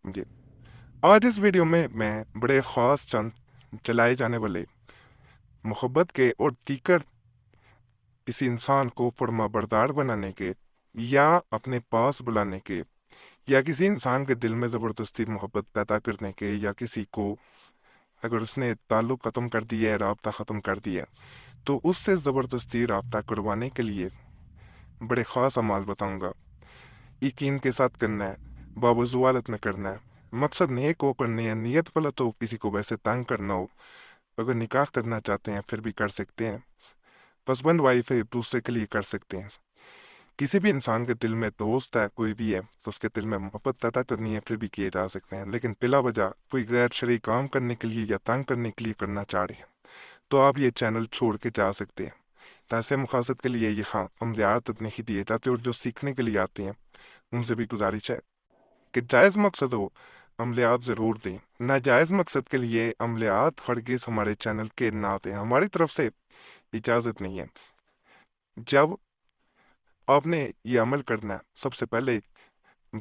जी। आज इस वीडियो में मैं बड़े ख़ास चंद चलाए जाने वाले मोहब्बत के और दीगर किसी इंसान को फर्माबरदार बनाने के या अपने पास बुलाने के या किसी इंसान के दिल में ज़बरदस्ती मोहब्बत पैदा करने के या किसी को अगर उसने ताल्लुक़ ख़त्म कर दिया है, राब्ता ख़त्म कर दिया, तो उससे ज़बरदस्ती राब्ता करवाने के लिए बड़े ख़ास अमाल बताऊँगा। यकीन के साथ करना है, बावजू हालत में करना है, मकसद नेक हो करने है, नीयत गलत हो किसी को वैसे तंग करना हो, अगर निकाह करना चाहते हैं फिर भी कर सकते हैं, हस्बैंड वाइफ है एक दूसरे के लिए कर सकते हैं। किसी भी इंसान के दिल में दोस्त है कोई भी है तो उसके दिल में मोहब्बत पैदा करनी है फिर भी किए जा सकते हैं, लेकिन बिला वजह कोई गैर शरई काम करने के लिए या तंग करने के लिए करना चाह रहे हैं तो आप ये चैनल छोड़ के जा सकते हैं। तो ऐसे मकसद के लिए यहाँ अमलियात नहीं दिए जाते और जो सीखने के लिए आते हैं उनसे भी गुजारिश है कि जायज़ मकसद हो अमलियात ज़रूर दें, नाजायज़ मकसद के लिए अमलियात हरगिज़ हमारे चैनल के ना दें, हमारी तरफ से इजाज़त नहीं है। जब आपने ये अमल करना है सबसे पहले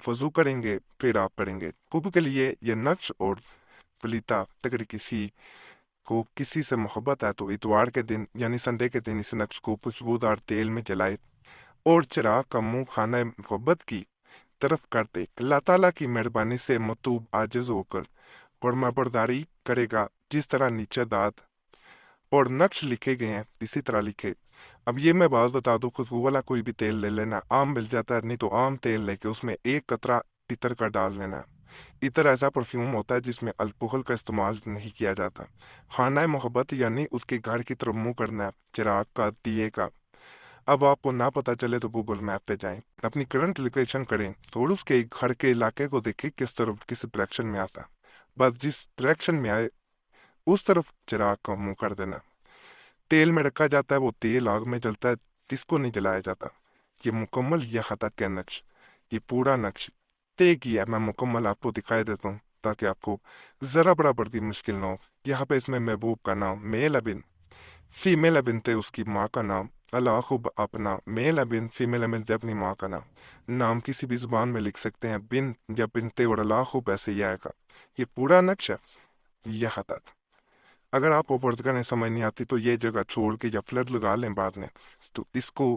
वजू करेंगे फिर आप करेंगे कुब के लिए ये नक्श और वलीता अगर किसी को किसी से मोहब्बत है तो इतवार के दिन यानी संडे के दिन इस नक्श को खुशबूदार तेल में जलाए और चिराग का मुंह खाना मोहब्बत की तरफ कर दे। अल्लाह ताला की मेहरबानी से मतूब आजिज होकर फरमाबरदारी करेगा। जिस तरह नीचे दाद और नक्श लिखे गए हैं इसी तरह लिखे। अब ये मैं बात बता दूं, खुशबू वाला कोई भी तेल ले लेना, आम मिल जाता है, नहीं तो आम तेल लेके उसमें एक कतरा इतर का डाल लेना। इतर ऐसा परफ्यूम होता है जिसमें अल्कोहल का इस्तेमाल नहीं किया जाता। खाना मोहब्बत यानी उसके घर की तरफ मुंह करना है चिराग का दिए का। अब आपको ना पता चले तो गूगल मैप पे जाएं, अपनी करंट लोकेशन करें और उसके घर के इलाके को देखें किस तरफ किस डायरेक्शन में आता है, बस जिस डायरेक्शन में आए उस तरफ चिराग का मुंह कर देना। तेल में रखा जाता है वो तेल आग में जलता है, जिसको नहीं जलाया जाता। ये मुकम्मल यह खता का नक्श, ये पूरा नक्श तय किया मैं मुकम्मल आपको दिखाई देता हूँ ताकि आपको जरा बराबर भी मुश्किल ना हो। यहाँ पे इसमें महबूब का नाम मेल अबिन, फीमेल अबिन थे उसकी माँ का नाम, अलाखुब अपना मेल अबिन, फीमेल अबिन थे अपनी माँ का नाम। नाम किसी भी जुबान में लिख सकते हैं, बिन या बिनते और अलाखुब ऐसे ही आएगा। ये पूरा नक्श है यह खता। अगर आपको पुर्तगाल समझ नहीं आती तो ये जगह छोड़ के या फ्लड लगा लें बाद में, तो इसको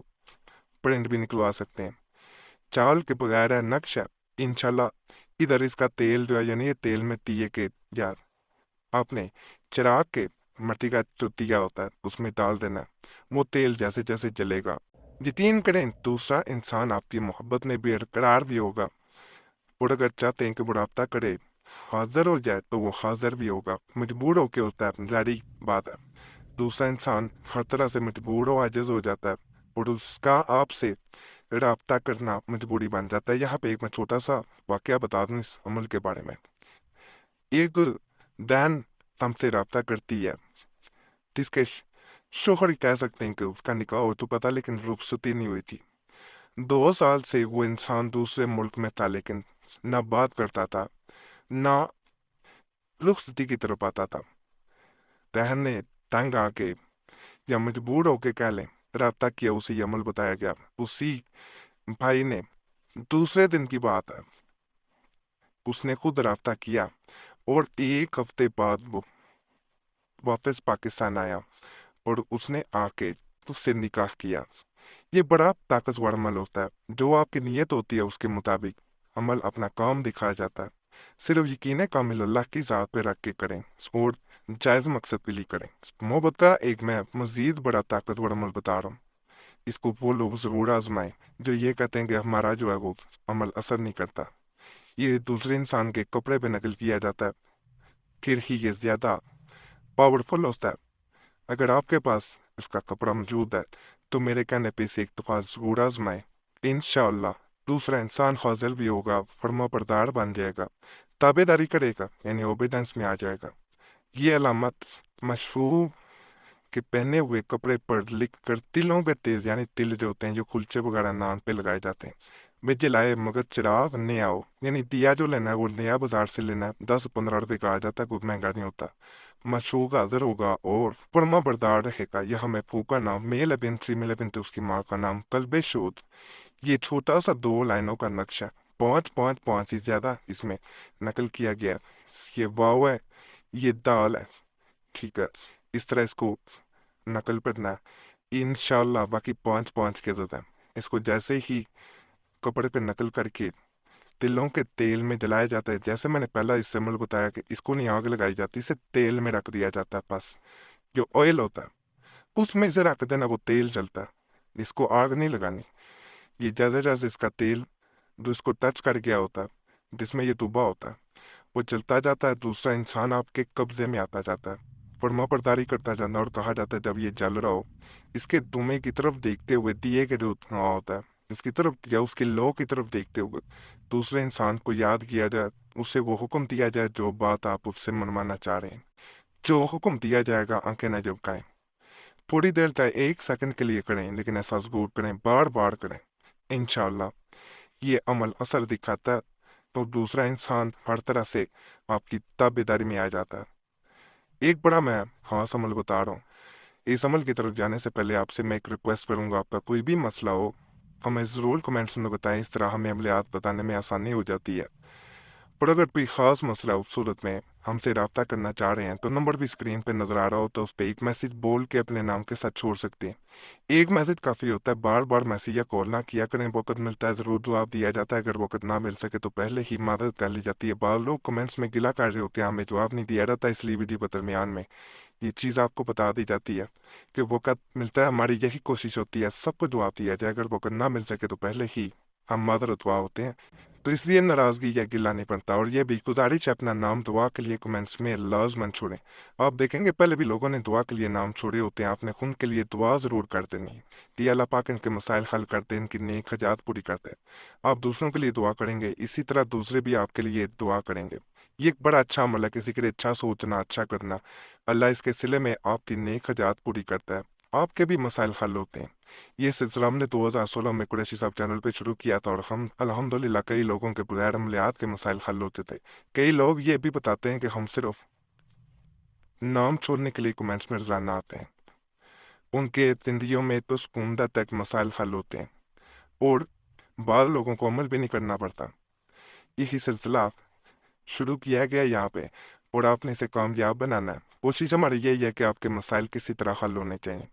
प्रिंट भी निकलवा सकते हैं। चावल के बगैर है नक्श है इंशाल्लाह। इधर इसका तेल जो है यानी ये तेल में दिए के या आपने चिराग के मिट्टी का जो दिया होता है उसमें डाल देना है। वो तेल जैसे जैसे जलेगा यकीन करें दूसरा इंसान आपकी मोहब्बत में बेकरार भी होगा, और अगर चाहते हैं कि बुढ़ापा करे हाजिर हो जाए तो वो हाजिर भी होगा, मजबूर होके होता है, जारी बात है। दूसरा इंसान हर तरह से मजबूर हो आजिज हो जाता है और उसका आपसे राब्ता करना मजबूरी बन जाता है। यहाँ पे एक मैं छोटा सा वाकया बता दूं इस अमल के बारे में। एक दैन हमसे राब्ता करती है जिसके शोहर ही कह सकते हैं कि उसका निकाह हो तो पता लेकिन रुखसती नहीं हुई थी। 2 साल से वो इंसान दूसरे मुल्क में था लेकिन ना बात करता था ना रुखसती की तरफ आता था। बहन ने तंग आके या मजबूर होके कह लें राब्ता किया, उसे ये अमल बताया गया। उसी भाई ने दूसरे दिन की बात है उसने खुद राब्ता किया और 1 हफ्ते बाद वो वापस पाकिस्तान आया और उसने आके उससे निकाह किया। ये बड़ा ताकतवर अमल होता है, जो आपकी नीयत होती है उसके मुताबिक अमल अपना काम दिखाया जाता है। सिर्फ यकीन कामिल अल्लाह की ज़ात पे रख के करें और जायज़ मकसद के लिए करें। मोहब्बत का एक मैं मज़ीद बड़ा ताकतवर अमल बता रहा हूँ, इसको वो लोग ज़रूर आजमाएं जो ये कहते हैं कि हमारा जो है वो अमल असर नहीं करता। ये दूसरे इंसान के कपड़े पे नकल किया जाता है, फिर ही ये ज़्यादा पावरफुल होता है। अगर आपके पास इसका कपड़ा मौजूद है तो मेरे कहने पे इसे एक दफ़ा ज़रूर आजमाएं, इंशाअल्लाह दूसरा इंसान हाजिर भी होगा, फर्मा बरदार बन जाएगा, ताबेदारी करेगा यानी ओबीडेंस में आ जाएगा। ये अलामत मशहूर के पहने हुए कपड़े पर लिख कर तिलों पे तिल यानी तिल जो होते हैं जो कुलचे वगैरह नान पे लगाए जाते हैं, वे जलाए मगर चिराग नया हो यानी दिया जो लेना है वो नया बाजार से लेना है, 10-15 रुपए का आ जाता है, कोई महंगा नहीं होता। मशहूर हाजिर होगा और फर्मा बरदार रहेगा। यह महफूब का नाम मेल बिन फीमेल बिन तो उसकी माँ का नाम कल्बे शोध। ये छोटा सा 2 लाइनों का नक्शा पाँच से ज़्यादा इसमें नकल किया गया। ये वाव है, ये दाल है, ठीक है। इस तरह इसको नकल करना इंशाल्लाह। बाकी पाँच की जरूरत है। इसको जैसे ही कपड़े पे नकल करके तिलों के तेल में जलाया जाता है, जैसे मैंने पहला इससे अमल बताया कि इसको नहीं आग लगाई जाती, इसे तेल में रख दिया जाता है। बस जो ऑयल होता है उसमें से रख देना, वो तेल जलता है, इसको आग नहीं लगानी। ये जैसे जैसे इसका तेल जो इसको टच कर गया होता है, जिसमें ये दुबा होता है, वो जलता जाता है, दूसरा इंसान आपके कब्जे में आता जाता है, फरमा बरदारी करता जाता है। और कहा जाता है जब ये जल रहा हो, इसके धुएं की तरफ देखते हुए दिए के जो धुआं होता है इसकी तरफ या उसकी लौ की तरफ देखते हुए दूसरे इंसान को याद किया जाए, उसे वो हुक्म दिया जाए जो बात आप उससे मनवाना चाह रहे हैं। जो हुक्म दिया जाएगा आंखें न झपकाएं। थोड़ी देर चाहे 1 सेकंड के लिए करें, लेकिन ऐसा जरूर करें, बार बार करें। इंशाल्लाह ये अमल असर दिखाता है, तो दूसरा इंसान हर तरह से आपकी ताबेदारी में आ जाता है। एक बड़ा मैं खास अमल बता रहा हूँ। इस अमल की तरफ जाने से पहले आपसे मैं एक रिक्वेस्ट करूंगा, आपका कोई भी मसला हो हमें ज़रूर कमेंट्स में बताएं, इस तरह हमें अमलियात बताने में आसानी हो जाती है। पर अगर कोई ख़ास मसला उस सूरत में हमसे रब्ता करना चाह रहे हैं तो नंबर भी स्क्रीन पे नज़र आ रहा हो, तो उस पर एक मैसेज बोल के अपने नाम के साथ छोड़ सकते हैं। एक मैसेज काफ़ी होता है, बार बार मैसेज या कॉल ना किया करें। वक्त मिलता है ज़रूर जवाब दिया जाता है, अगर वक्त ना मिल सके तो पहले ही मदद कर ली जाती है। बाल लोग कमेंट्स में गिला कर रहे होते हैं हमें जवाब नहीं दिया जाता, इसलिए वीडियो के दरमियान में ये चीज़ आपको बता दी जाती है कि वक्त मिलता है, हमारी यही कोशिश होती है सबको जवाब दिया जाए। अगर वक्त ना मिल सके तो पहले ही हम मादरत हुआ होते हैं, तो इसलिए नाराज़गी या गिला नहीं पड़ता। और ये भी गुजारिश है, अपना नाम दुआ के लिए कमेंट्स में लाजमन छोड़ें। आप देखेंगे पहले भी लोगों ने दुआ के लिए नाम छोड़े होते हैं, आपने खुद के लिए दुआ ज़रूर कर देनी है कि अल्लाह पाक इनके मसाइल हल कर दे, इनकी नेक हजात पूरी कर दे। आप दूसरों के लिए दुआ करेंगे, इसी तरह दूसरे भी आपके लिए दुआ करेंगे। ये एक बड़ा अच्छा अमल है, किसी के लिए अच्छा सोचना, अच्छा करना। अल्लाह इसके सिले में आपकी नेक हजात पूरी करता है, आपके भी मसाइल हल होते हैं। ये सिलसिला हमने 2016 में कुरैशी साहब चैनल पे शुरू किया था, और हम अल्हम्दुलिल्लाह कई लोगों के बगैर अमलियात के मसाइल हल होते थे। कई लोग ये भी बताते हैं कि हम सिर्फ नाम छोड़ने के लिए कमेंट्स में रोजाना आते हैं, उनके जिंदगियों में तो सुकूनदा तक मसाइल हल होते हैं, और बाद लोगों को अमल भी नहीं करना पड़ता। यही सिलसिला शुरू किया गया यहाँ पे, और आपने इसे कामयाब बनाना है। कोशिश हमारी यही है कि आपके मसाइल किसी तरह हल होने चाहिए,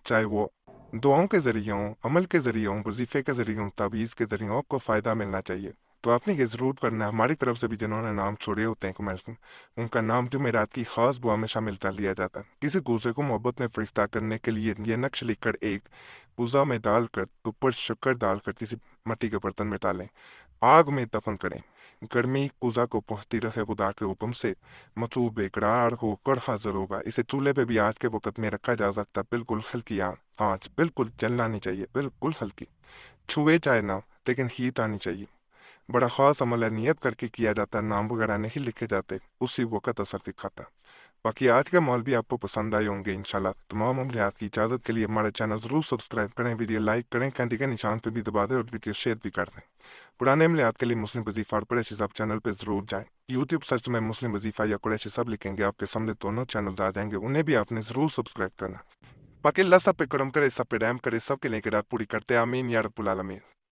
चाहे वो दुआओं के जरिए हों, अमल के जरिए हों, वजीफे के जरिए हों, तावीज़ के जरिए हों, आपको फ़ायदा मिलना चाहिए। तो आपने ये ज़रूर करना है। हमारी तरफ से भी जिन्होंने नाम छोड़े होते हैं कमेंट्स में, उनका नाम जुमेरात की खास दुआ में शामिल कर लिया जाता है। किसी दूसरे को मोहब्बत में फरिश्ता करने के लिए ये नक्श लिखकर एक पूजा में डालकर, ऊपर शक्कर डालकर किसी मट्टी के बर्तन में डालें, आग में दफन करें। गर्मी पूजा को पहुंचती रहे खुदा के हुक्म से, मतलू बेकरार हो कर हाजिर होगा। इसे चूल्हे पे भी आज के वक्त में रखा जा सकता है, बिल्कुल हल्की आँच, बिल्कुल जलना नहीं चाहिए, बिल्कुल हल्की, छुए चाहे ना, लेकिन हीट आनी चाहिए। बड़ा खास अमल है, नियत करके किया जाता है, नाम वगैरह नहीं लिखे जाते, उसी वक्त असर दिखाता है। बाकी आज के मॉल भी आपको पसंद आए होंगे इंशाल्लाह। तमाम अमलियात की इजाज़त के लिए हमारे चैनल ज़रूर सब्सक्राइब करें, वीडियो लाइक करें, घंटी के निशान पर भी दबा दें, और वीडियो शेयर भी कर दें। पुराने अमलियात के लिए मुस्लिम वजीफ़ा और कुरैशी साहब चैनल पर ज़रूर जाएं। यूट्यूब सर्च में मुस्लिम वजीफ़ा या कुरैशी साहब लिखेंगे, आपके सामने दोनों चैनल आ जाएंगे, उन्हें भी आपने ज़रूर सब्सक्राइब करना। बाकी अल्लाह सब पे करम करे, सब पे रहम करे, सबके नेक रात पूरी करते। आमीन या रब्बुल आलमीन।